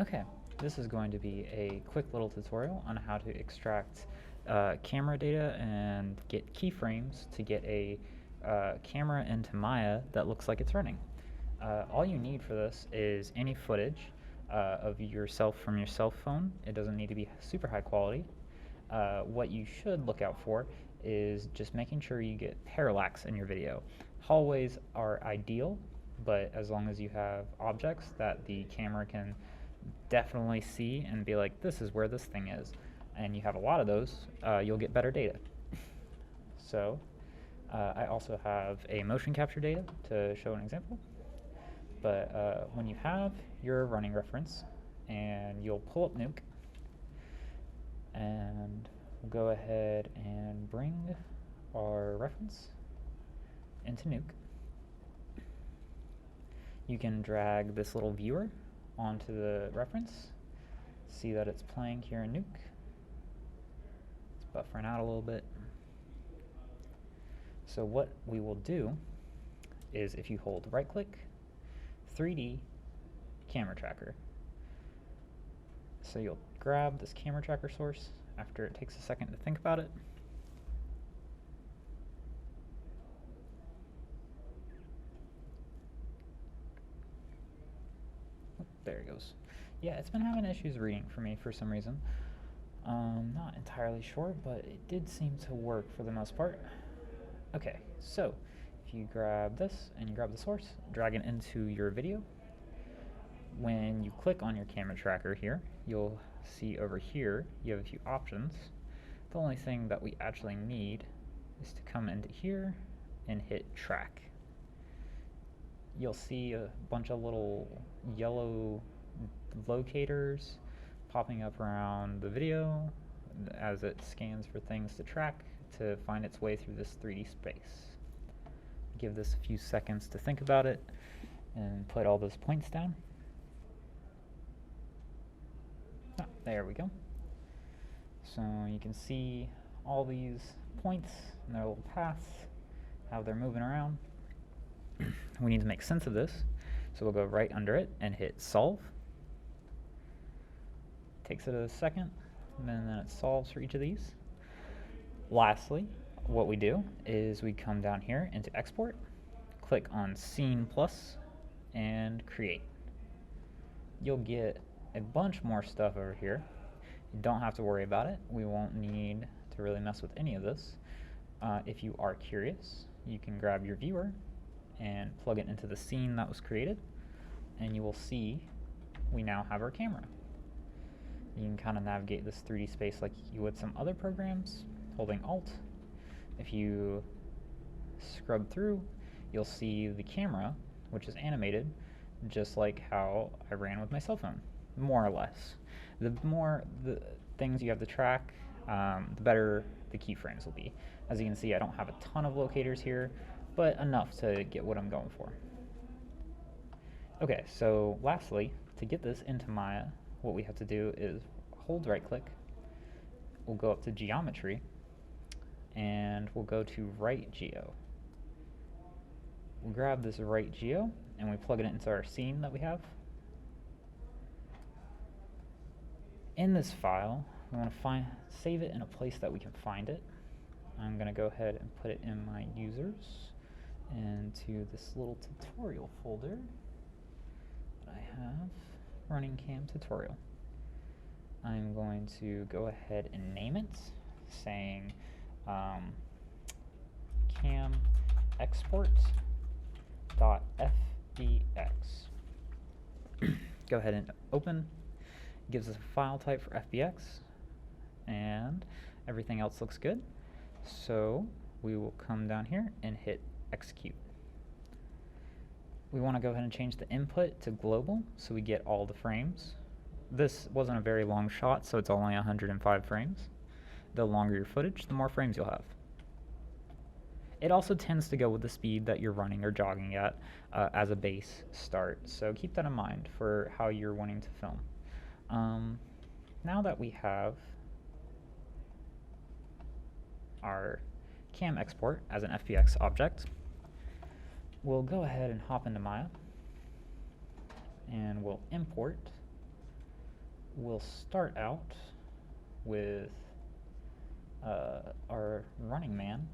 Okay, this is going to be a quick little tutorial on how to extract camera data and get keyframes to get a camera into Maya that looks like it's running. All you need for this is any footage of yourself from your cell phone. It doesn't need to be super high quality. What you should look out for is just making sure you get parallax in your video. Hallways are ideal, but as long as you have objects that the camera can definitely see and be like, this is where this thing is, and you have a lot of those, you'll get better data. So I also have a motion capture data to show an example. But when you have your running reference, and you'll pull up Nuke, and we'll go ahead and bring our reference into Nuke. You can drag this little viewer onto the reference. See that it's playing here in Nuke. It's buffering out a little bit. So what we will do is, if you hold right click, 3D camera tracker. So you'll grab this camera tracker source after it takes a second to think about it. Oh, there it goes. Yeah, it's been having issues reading for me for some reason. Not entirely sure, but it did seem to work for the most part. Okay, so if you grab this and you grab the source, drag it into your video. When you click on your camera tracker here, you'll see over here you have a few options. The only thing that we actually need is to come into here and hit track. You'll see a bunch of little yellow locators popping up around the video as it scans for things to track to find its way through this 3D space. Give this a few seconds to think about it and put all those points down. Ah, there we go. So you can see all these points and their little paths, how they're moving around. We need to make sense of this, so we'll go right under it and hit solve. Takes it a second, and then it solves for each of these. Lastly, what we do is we come down here into export, click on Scene Plus, and create. You'll get a bunch more stuff over here. You don't have to worry about it. We won't need to really mess with any of this. If you are curious, you can grab your viewer and plug it into the scene that was created, and you will see we now have our camera. You can kind of navigate this 3D space like you would some other programs, holding Alt. If you scrub through, you'll see the camera, which is animated, just like how I ran with my cell phone, more or less. The more the things you have to track, the better the keyframes will be. As you can see, I don't have a ton of locators here, but enough to get what I'm going for. Okay, so lastly, to get this into Maya, what we have to do is hold right click, we'll go up to geometry, and we'll go to right geo. We'll grab this right geo and we plug it into our scene that we have. In this file, we want to save it in a place that we can find it. I'm going to go ahead and put it in my users into this little tutorial folder that I have, running cam tutorial. I'm going to go ahead and name it, saying cam export.fbx. Go ahead and open. It gives us a file type for FBX, and everything else looks good. So we will come down here and hit execute. We want to go ahead and change the input to global so we get all the frames. This wasn't a very long shot, so it's only 105 frames. The longer your footage, the more frames you'll have. It also tends to go with the speed that you're running or jogging at as a base start, so keep that in mind for how you're wanting to film. Now that we have our cam export as an FBX object, we'll go ahead and hop into Maya, and we'll import we'll start out with our running man.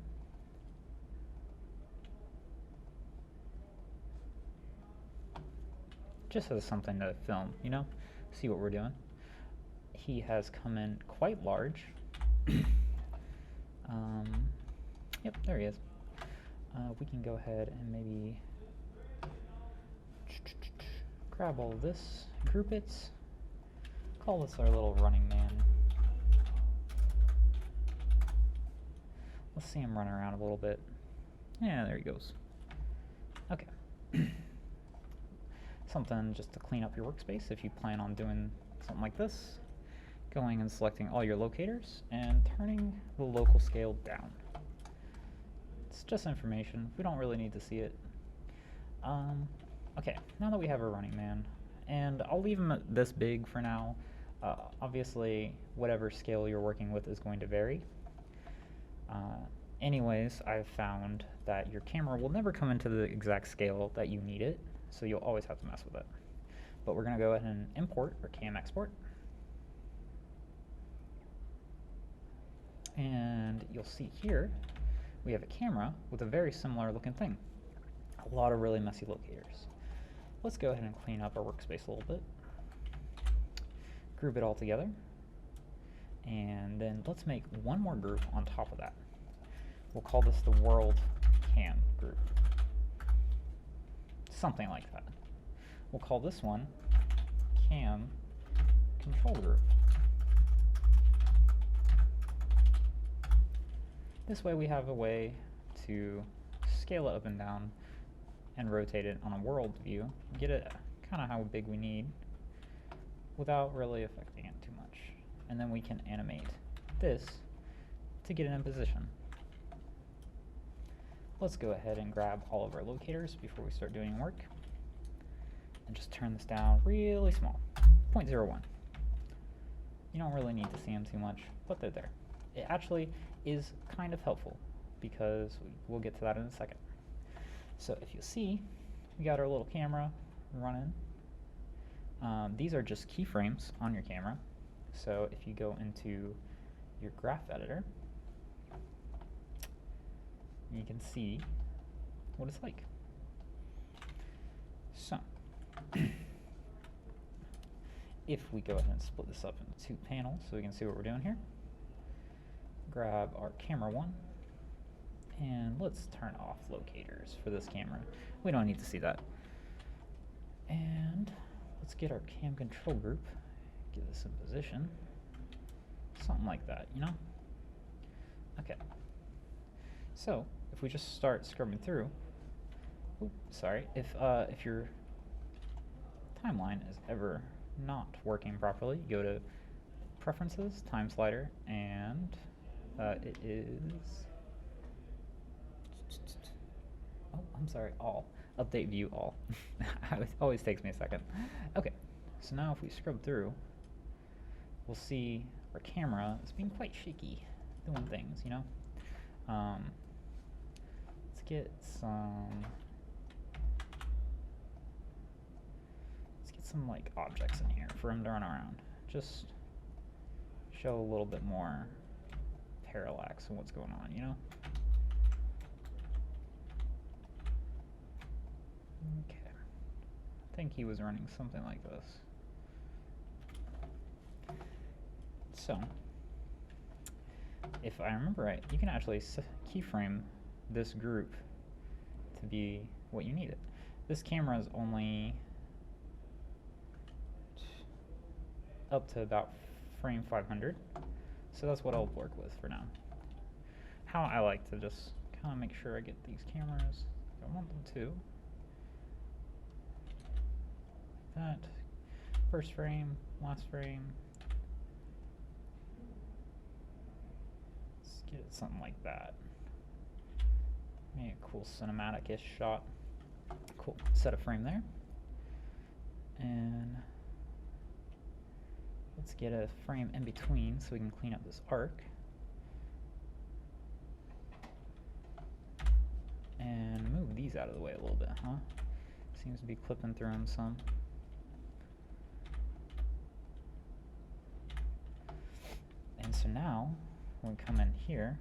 Just as something to film, you know, see what we're doing. He has come in quite large. Yep, there he is. We can go ahead and maybe grab all of this, group it, call this our little running man. Let's see him run around a little bit. Yeah, there he goes. Okay. Something just to clean up your workspace if you plan on doing something like this. Going and selecting all your locators and turning the local scale down. It's just information. We don't really need to see it. Okay, now that we have a running man, and I'll leave him this big for now. Obviously, whatever scale you're working with is going to vary. Anyways, I've found that your camera will never come into the exact scale that you need it, so you'll always have to mess with it. But we're going to go ahead and import or cam export. And you'll see here we have a camera with a very similar looking thing. A lot of really messy locators. Let's go ahead and clean up our workspace a little bit. Group it all together. And then let's make one more group on top of that. We'll call this the World Cam group. Something like that. We'll call this one Cam Control Group. This way we have a way to scale it up and down and rotate it on a world view, get it kind of how big we need without really affecting it too much. And then we can animate this to get it in position. Let's go ahead and grab all of our locators before we start doing work and just turn this down really small, 0.01. You don't really need to see them too much, but they're there. It actually is kind of helpful because we'll get to that in a second. So if you see, we got our little camera running. These are just keyframes on your camera. So if you go into your graph editor, you can see what it's like. So if we go ahead and split this up into two panels so we can see what we're doing here, grab our camera one and let's turn off locators for this camera. We don't need to see that. And let's get our cam control group, get this in position, something like that, you know? Okay. So if we just start scrubbing through, if your timeline is ever not working properly, you go to Preferences, Time Slider, and it is, oh, I'm sorry, All. Update View All. It always takes me a second. Okay, so now if we scrub through, we'll see our camera is being quite shaky, doing things, you know? Let's get some like objects in here for him to run around. Just show a little bit more parallax in what's going on, you know? Okay. I think he was running something like this. So, if I remember right, you can actually keyframe this group to be what you need it. This camera is only up to about frame 500, so that's what I'll work with for now. How I like to just kind of make sure I get these cameras I want them to. That first frame, last frame. Let's get it something like that. Maybe a cool cinematic-ish shot. Cool. Set a frame there. And let's get a frame in between so we can clean up this arc. And move these out of the way a little bit, huh? Seems to be clipping through them some. So now, when we come in here,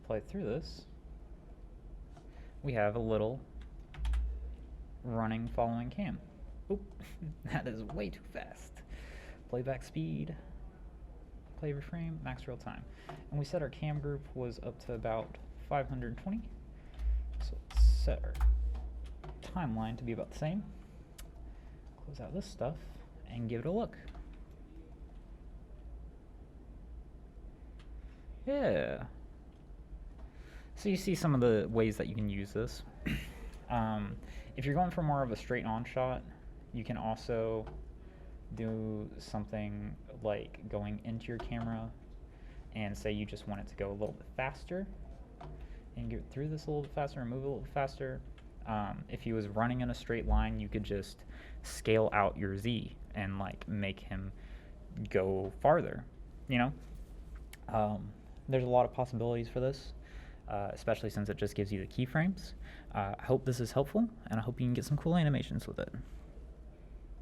play through this, we have a little running following cam. Oop, that is way too fast. Playback speed, play every frame, max real time. And we said our cam group was up to about 520. So let's set our timeline to be about the same. Close out this stuff and give it a look. Yeah. So you see some of the ways that you can use this. If you're going for more of a straight on shot, you can also do something like going into your camera and say you just want it to go a little bit faster and get through this a little bit faster and move a little bit faster. If he was running in a straight line, you could just scale out your Z and like make him go farther, you know? There's a lot of possibilities for this, especially since it just gives you the keyframes. I hope this is helpful, and I hope you can get some cool animations with it.